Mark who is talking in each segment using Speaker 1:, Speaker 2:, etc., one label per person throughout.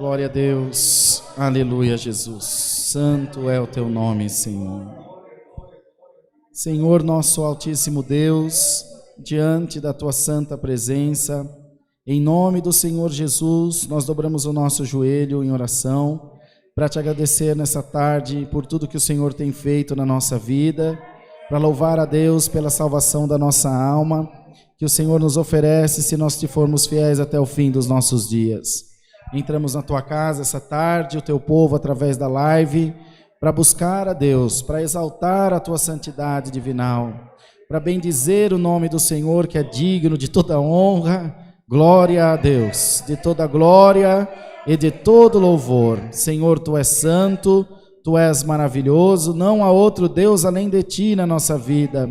Speaker 1: Glória a Deus, aleluia, Jesus. Santo é o teu nome, Senhor. Senhor, nosso altíssimo Deus, diante da tua santa presença, em nome do Senhor Jesus, nós dobramos o nosso joelho em oração para te agradecer nessa tarde por tudo que o Senhor tem feito na nossa vida, para louvar a Deus pela salvação da nossa alma, que o Senhor nos oferece se nós te formos fiéis até o fim dos nossos dias. Entramos na tua casa essa tarde, o teu povo através da live, para buscar a Deus, para exaltar a tua santidade divinal, para bendizer o nome do Senhor que é digno de toda honra, glória a Deus, de toda glória e de todo louvor. Senhor, tu és santo, tu és maravilhoso, não há outro Deus além de ti na nossa vida.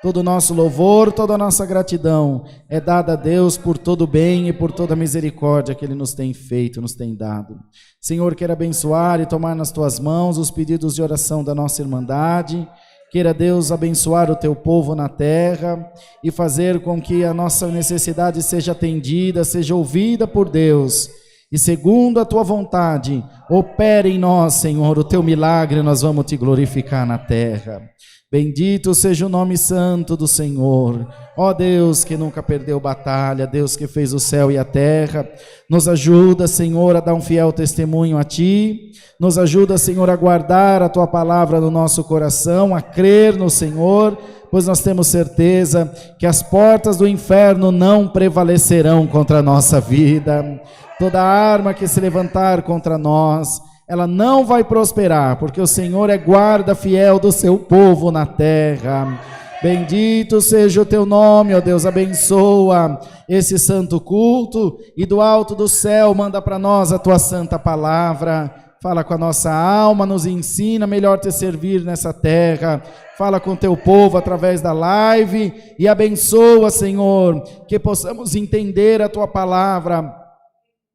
Speaker 1: Todo o nosso louvor, toda a nossa gratidão é dada a Deus por todo o bem e por toda a misericórdia que Ele nos tem feito, nos tem dado. Senhor, queira abençoar e tomar nas tuas mãos os pedidos de oração da nossa irmandade. Queira Deus abençoar o teu povo na terra e fazer com que a nossa necessidade seja atendida, seja ouvida por Deus. E segundo a tua vontade, opere em nós, Senhor, o teu milagre, nós vamos te glorificar na terra. Bendito seja o nome santo do Senhor. Ó Deus que nunca perdeu batalha, Deus que fez o céu e a terra, nos ajuda, Senhor, a dar um fiel testemunho a Ti, nos ajuda, Senhor, a guardar a Tua palavra no nosso coração, a crer no Senhor, pois nós temos certeza que as portas do inferno não prevalecerão contra a nossa vida. Toda arma que se levantar contra nós, ela não vai prosperar, porque o Senhor é guarda fiel do seu povo na terra. Bendito seja o teu nome, ó Deus, abençoa esse santo culto e do alto do céu manda para nós a tua santa palavra. Fala com a nossa alma, nos ensina melhor te servir nessa terra. Fala com o teu povo através da live e abençoa, Senhor, que possamos entender a tua palavra,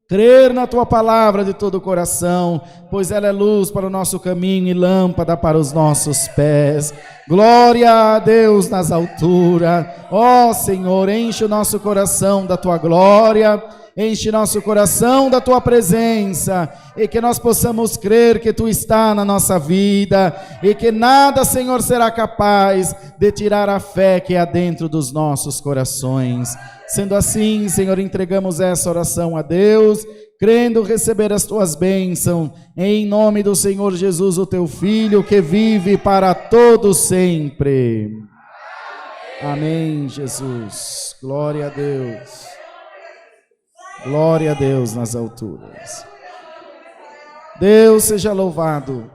Speaker 1: crer na tua palavra de todo o coração, pois ela é luz para o nosso caminho e lâmpada para os nossos pés. Glória a Deus nas alturas. Ó Senhor, enche o nosso coração da tua glória, enche nosso coração da tua presença, e que nós possamos crer que tu está na nossa vida, e que nada, Senhor, será capaz de tirar a fé que há dentro dos nossos corações. Sendo assim, Senhor, entregamos essa oração a Deus, crendo receber as tuas bênçãos, em nome do Senhor Jesus, o teu Filho, que vive para todo sempre. Amém, Jesus. Glória a Deus. Glória a Deus nas alturas. Deus seja louvado